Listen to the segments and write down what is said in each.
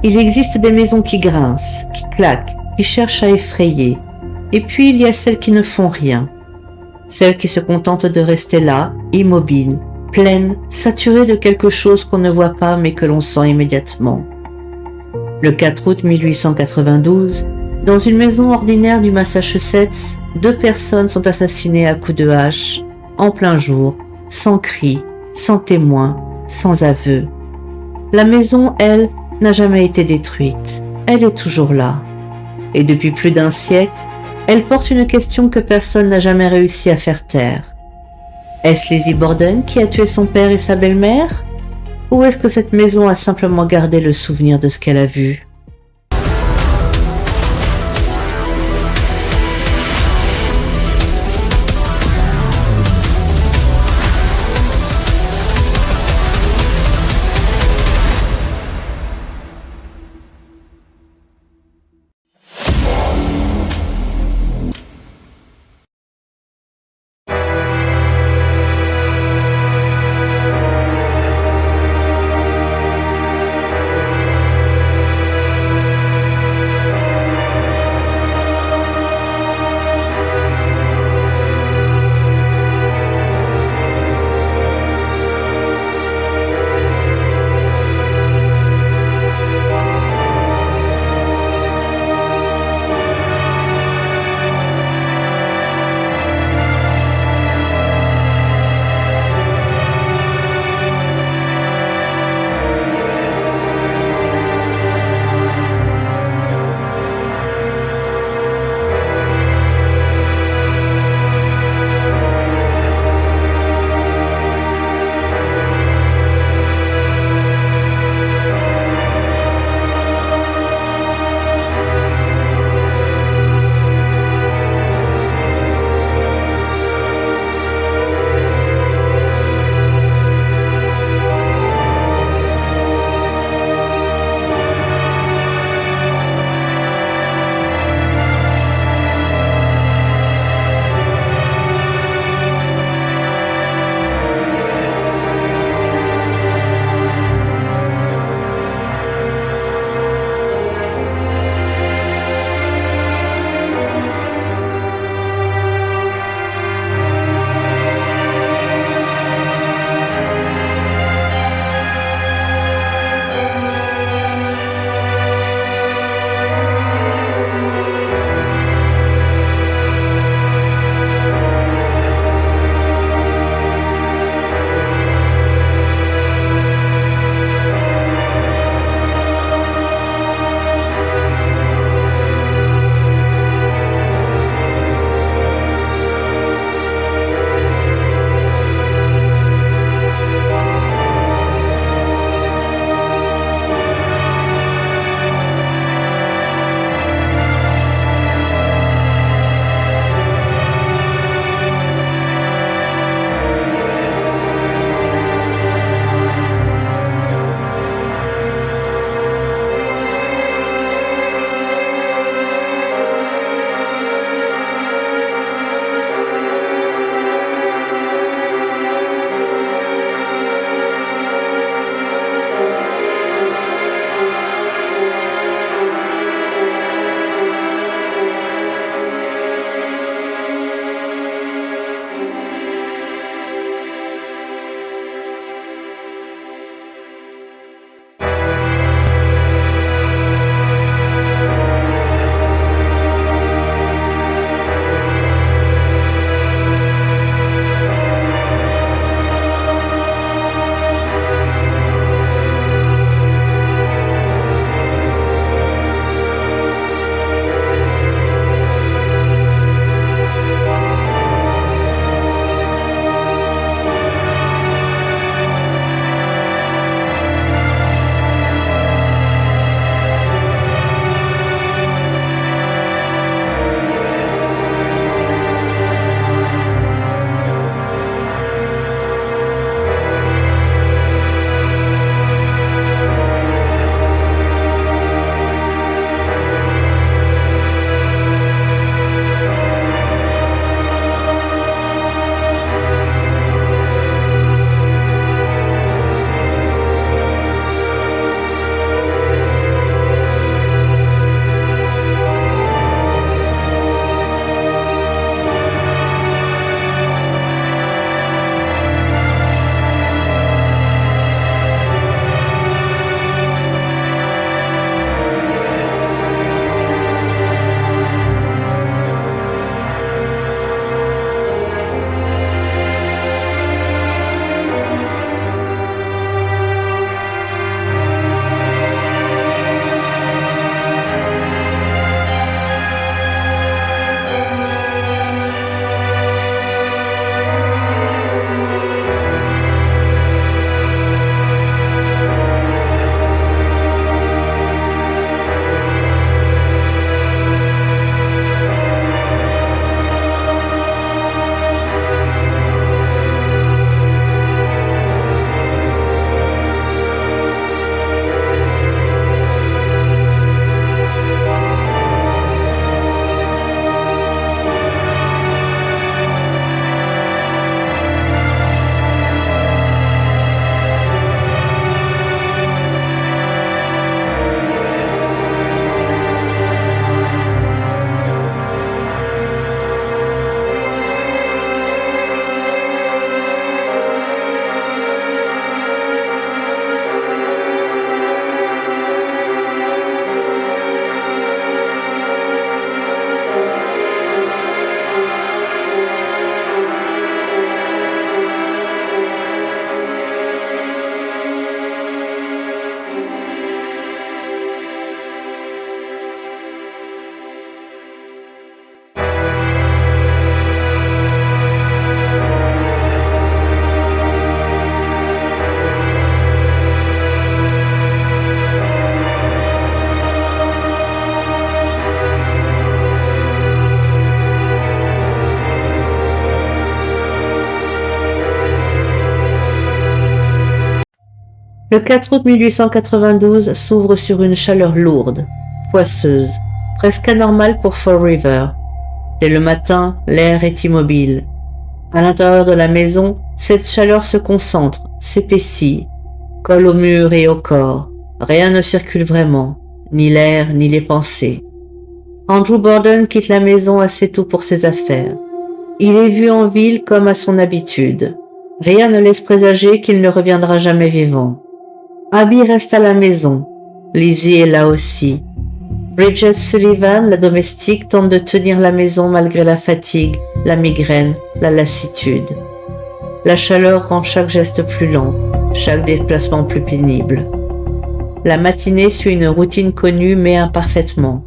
Il existe des maisons qui grincent, qui claquent, qui cherchent à effrayer. Et puis il y a celles qui ne font rien. Celles qui se contentent de rester là, immobiles, pleines, saturées de quelque chose qu'on ne voit pas mais que l'on sent immédiatement. Le 4 août 1892, dans une maison ordinaire du Massachusetts, 2 personnes sont assassinées à coups de hache, en plein jour, sans cri, sans témoin, sans aveu. La maison, elle, n'a jamais été détruite. Elle est toujours là. Et depuis plus d'un siècle, elle porte une question que personne n'a jamais réussi à faire taire. Est-ce Lizzie Borden qui a tué son père et sa belle-mère? Ou est-ce que cette maison a simplement gardé le souvenir de ce qu'elle a vu? Le 4 août 1892 s'ouvre sur une chaleur lourde, poisseuse, presque anormale pour Fall River. Dès le matin, l'air est immobile. À l'intérieur de la maison, cette chaleur se concentre, s'épaissit, colle au mur et au corps. Rien ne circule vraiment, ni l'air, ni les pensées. Andrew Borden quitte la maison assez tôt pour ses affaires. Il est vu en ville comme à son habitude. Rien ne laisse présager qu'il ne reviendra jamais vivant. Abby reste à la maison. Lizzie est là aussi. Bridget Sullivan, la domestique, tente de tenir la maison malgré la fatigue, la migraine, la lassitude. La chaleur rend chaque geste plus lent, chaque déplacement plus pénible. La matinée suit une routine connue mais imparfaitement.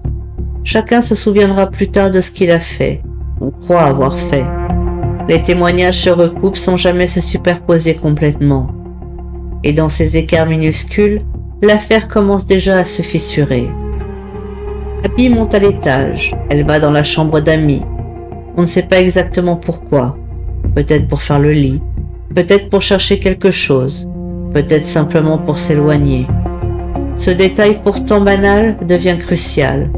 Chacun se souviendra plus tard de ce qu'il a fait, ou croit avoir fait. Les témoignages se recoupent sans jamais se superposer complètement. Et dans ces écarts minuscules, l'affaire commence déjà à se fissurer. Abby monte à l'étage, elle va dans la chambre d'Amy. On ne sait pas exactement pourquoi. Peut-être pour faire le lit, peut-être pour chercher quelque chose, peut-être simplement pour s'éloigner. Ce détail pourtant banal devient crucial.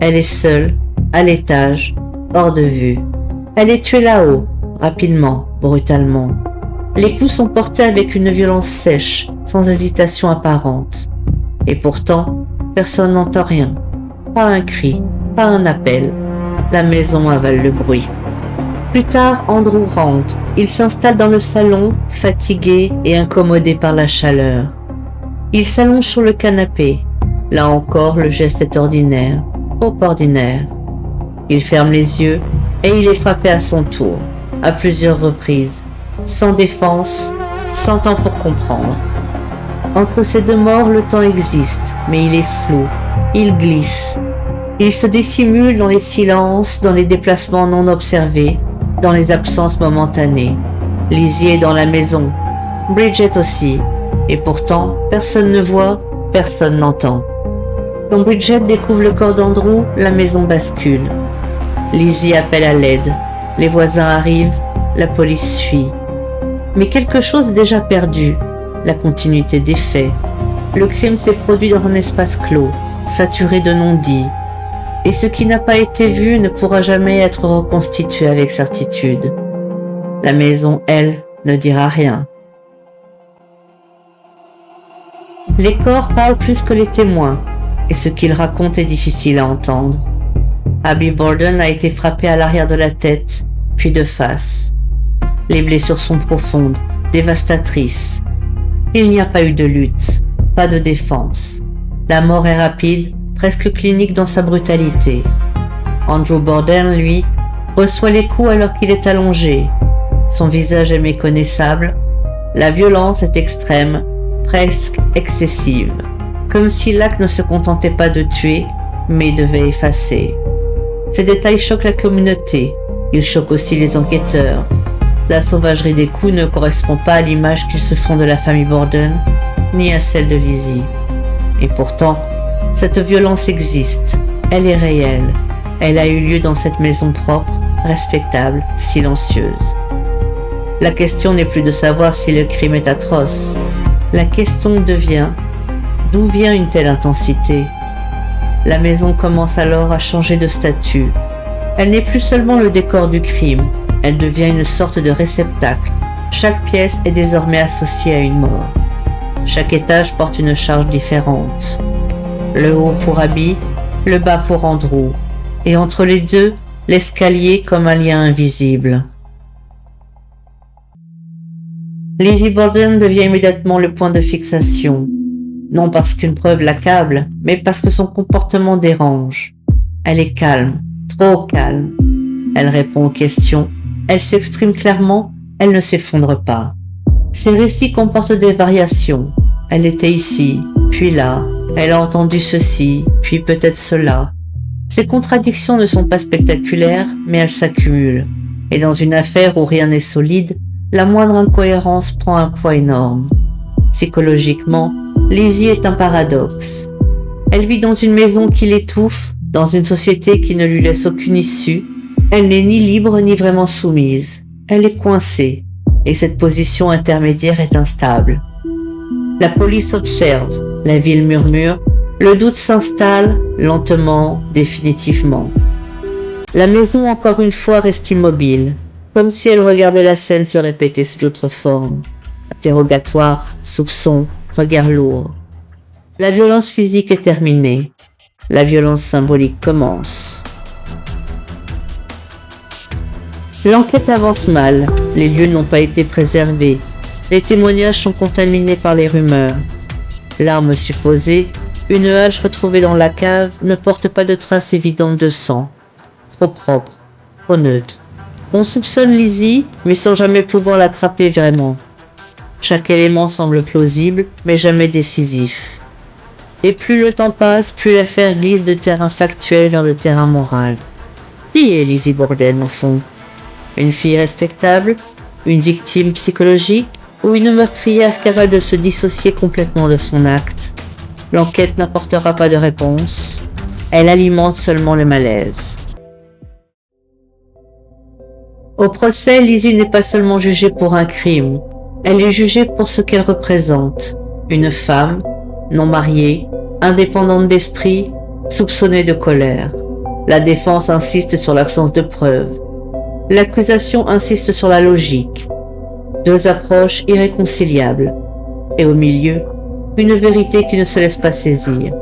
Elle est seule, à l'étage, hors de vue. Elle est tuée là-haut, rapidement, brutalement. Les coups sont portés avec une violence sèche, sans hésitation apparente. Et pourtant, personne n'entend rien. Pas un cri, pas un appel. La maison avale le bruit. Plus tard, Andrew rentre. Il s'installe dans le salon, fatigué et incommodé par la chaleur. Il s'allonge sur le canapé. Là encore, le geste est ordinaire, trop ordinaire. Il ferme les yeux et il est frappé à son tour, à plusieurs reprises, sans défense, sans temps pour comprendre. Entre ces deux morts, le temps existe, mais il est flou, il glisse. Il se dissimule dans les silences, dans les déplacements non observés, dans les absences momentanées. Lizzie est dans la maison, Bridget aussi, et pourtant, personne ne voit, personne n'entend. Quand Bridget découvre le corps d'Andrew, la maison bascule. Lizzie appelle à l'aide, les voisins arrivent, la police suit. Mais quelque chose est déjà perdu, la continuité des faits. Le crime s'est produit dans un espace clos, saturé de non-dits. Et ce qui n'a pas été vu ne pourra jamais être reconstitué avec certitude. La maison, elle, ne dira rien. Les corps parlent plus que les témoins, et ce qu'ils racontent est difficile à entendre. Abby Borden a été frappée à l'arrière de la tête, puis de face. Les blessures sont profondes, dévastatrices. Il n'y a pas eu de lutte, pas de défense. La mort est rapide, presque clinique dans sa brutalité. Andrew Borden, lui, reçoit les coups alors qu'il est allongé. Son visage est méconnaissable. La violence est extrême, presque excessive. Comme si l'acte ne se contentait pas de tuer, mais devait effacer. Ces détails choquent la communauté. Ils choquent aussi les enquêteurs. La sauvagerie des coups ne correspond pas à l'image qu'ils se font de la famille Borden, ni à celle de Lizzie. Et pourtant, cette violence existe. Elle est réelle. Elle a eu lieu dans cette maison propre, respectable, silencieuse. La question n'est plus de savoir si le crime est atroce. La question devient: d'où vient une telle intensité? La maison commence alors à changer de statut. Elle n'est plus seulement le décor du crime, elle devient une sorte de réceptacle. Chaque pièce est désormais associée à une mort. Chaque étage porte une charge différente. Le haut pour Abby, le bas pour Andrew, et entre les deux, l'escalier comme un lien invisible. Lizzie Borden devient immédiatement le point de fixation. Non parce qu'une preuve l'accable, mais parce que son comportement dérange. Elle est calme, trop calme. Elle répond aux questions, elle s'exprime clairement, elle ne s'effondre pas. Ses récits comportent des variations. Elle était ici, puis là, elle a entendu ceci, puis peut-être cela. Ces contradictions ne sont pas spectaculaires, mais elles s'accumulent. Et dans une affaire où rien n'est solide, la moindre incohérence prend un poids énorme. Psychologiquement, Lizzie est un paradoxe. Elle vit dans une maison qui l'étouffe, dans une société qui ne lui laisse aucune issue. Elle n'est ni libre ni vraiment soumise. Elle est coincée, et cette position intermédiaire est instable. La police observe, la ville murmure, le doute s'installe, lentement, définitivement. La maison encore une fois reste immobile, comme si elle regardait la scène se répéter sous d'autres formes. Interrogatoire, soupçon, regard lourd. La violence physique est terminée. La violence symbolique commence. L'enquête avance mal, les lieux n'ont pas été préservés, les témoignages sont contaminés par les rumeurs. L'arme supposée, une hache retrouvée dans la cave, ne porte pas de traces évidentes de sang. Trop propre, trop neutre. On soupçonne Lizzie, mais sans jamais pouvoir l'attraper vraiment. Chaque élément semble plausible, mais jamais décisif. Et plus le temps passe, plus l'affaire glisse de terrain factuel vers le terrain moral. Qui est Lizzie Borden au fond? Une fille respectable? Une victime psychologique? Ou une meurtrière capable de se dissocier complètement de son acte? L'enquête n'apportera pas de réponse. Elle alimente seulement le malaise. Au procès, Lizzie n'est pas seulement jugée pour un crime. Elle est jugée pour ce qu'elle représente. Une femme, non mariée, indépendante d'esprit, soupçonnée de colère. La défense insiste sur l'absence de preuves. L'accusation insiste sur la logique. Deux approches irréconciliables. Et au milieu, une vérité qui ne se laisse pas saisir.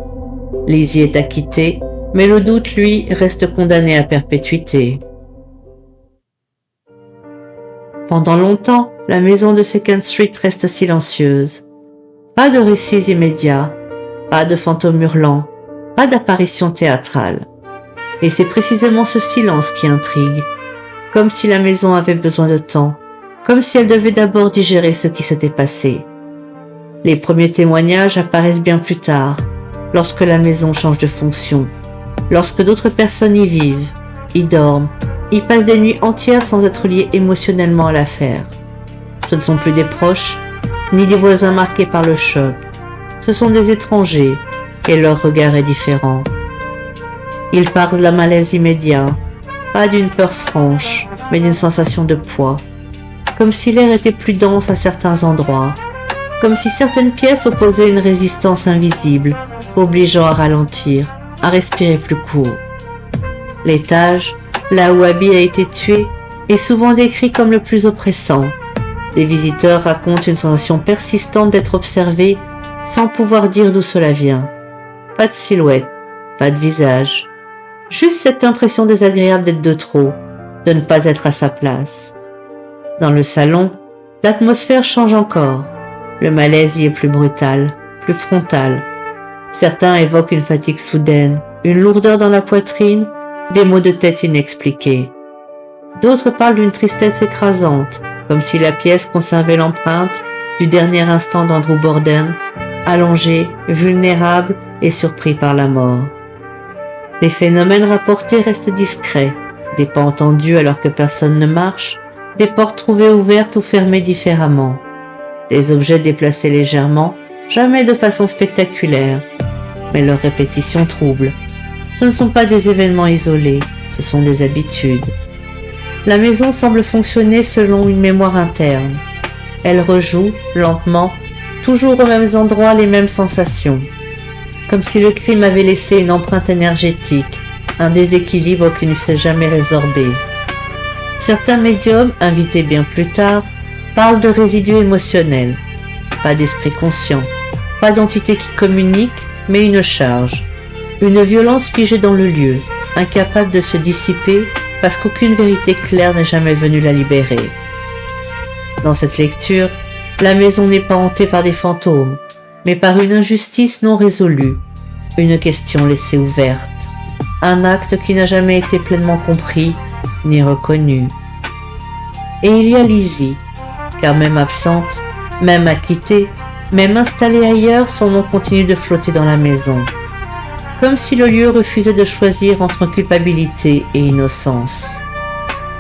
Lizzie est acquittée, mais le doute, lui, reste condamné à perpétuité. Pendant longtemps, la maison de Second Street reste silencieuse. Pas de récits immédiats, pas de fantômes hurlants, pas d'apparition théâtrale. Et c'est précisément ce silence qui intrigue. Comme si la maison avait besoin de temps, comme si elle devait d'abord digérer ce qui s'était passé. Les premiers témoignages apparaissent bien plus tard, lorsque la maison change de fonction, lorsque d'autres personnes y vivent, y dorment, y passent des nuits entières sans être liées émotionnellement à l'affaire. Ce ne sont plus des proches, ni des voisins marqués par le choc. Ce sont des étrangers, et leur regard est différent. Ils parlent d'un malaise immédiat, pas d'une peur franche, mais d'une sensation de poids. Comme si l'air était plus dense à certains endroits, comme si certaines pièces opposaient une résistance invisible, obligeant à ralentir, à respirer plus court. L'étage, là où Abby a été tuée, est souvent décrit comme le plus oppressant. Les visiteurs racontent une sensation persistante d'être observés sans pouvoir dire d'où cela vient. Pas de silhouette, pas de visage. Juste cette impression désagréable d'être de trop, de ne pas être à sa place. Dans le salon, l'atmosphère change encore. Le malaise y est plus brutal, plus frontal. Certains évoquent une fatigue soudaine, une lourdeur dans la poitrine, des maux de tête inexpliqués. D'autres parlent d'une tristesse écrasante, comme si la pièce conservait l'empreinte du dernier instant d'Andrew Borden, allongé, vulnérable et surpris par la mort. Les phénomènes rapportés restent discrets, des pas entendus alors que personne ne marche, des portes trouvées ouvertes ou fermées différemment, des objets déplacés légèrement, jamais de façon spectaculaire, mais leur répétition trouble. Ce ne sont pas des événements isolés, ce sont des habitudes. La maison semble fonctionner selon une mémoire interne. Elle rejoue, lentement, toujours aux mêmes endroits les mêmes sensations. Comme si le crime avait laissé une empreinte énergétique, un déséquilibre qui ne s'est jamais résorbé. Certains médiums, invités bien plus tard, parlent de résidus émotionnels. Pas d'esprit conscient, pas d'entité qui communique, mais une charge. Une violence figée dans le lieu, incapable de se dissiper parce qu'aucune vérité claire n'est jamais venue la libérer. Dans cette lecture, la maison n'est pas hantée par des fantômes, mais par une injustice non résolue, une question laissée ouverte, un acte qui n'a jamais été pleinement compris ni reconnu. Et il y a Lizzie, car même absente, même acquittée, même installée ailleurs, son nom continue de flotter dans la maison. Comme si le lieu refusait de choisir entre culpabilité et innocence.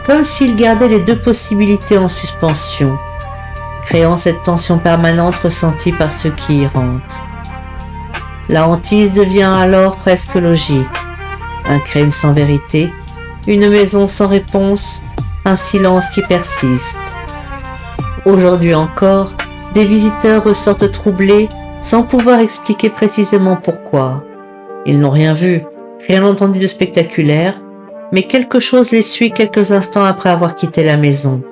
Comme s'il gardait les deux possibilités en suspension, créant cette tension permanente ressentie par ceux qui y rentrent. La hantise devient alors presque logique. Un crime sans vérité, une maison sans réponse, un silence qui persiste. Aujourd'hui encore, Des visiteurs ressortent troublés sans pouvoir expliquer précisément pourquoi. Ils n'ont rien vu, rien entendu de spectaculaire, mais quelque chose les suit quelques instants après avoir quitté la maison.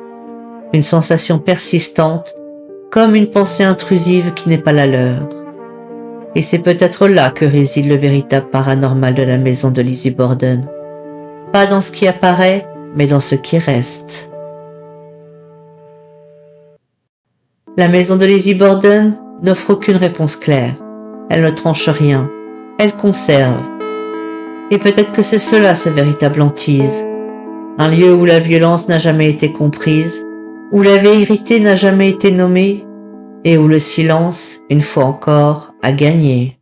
Une sensation persistante, comme une pensée intrusive qui n'est pas la leur. Et c'est peut-être là que réside le véritable paranormal de la maison de Lizzie Borden. Pas dans ce qui apparaît, mais dans ce qui reste. La maison de Lizzie Borden n'offre aucune réponse claire. Elle ne tranche rien. Elle conserve. Et peut-être que c'est cela sa véritable hantise. Un lieu où la violence n'a jamais été comprise, où la vérité n'a jamais été nommée, et où le silence, une fois encore, a gagné.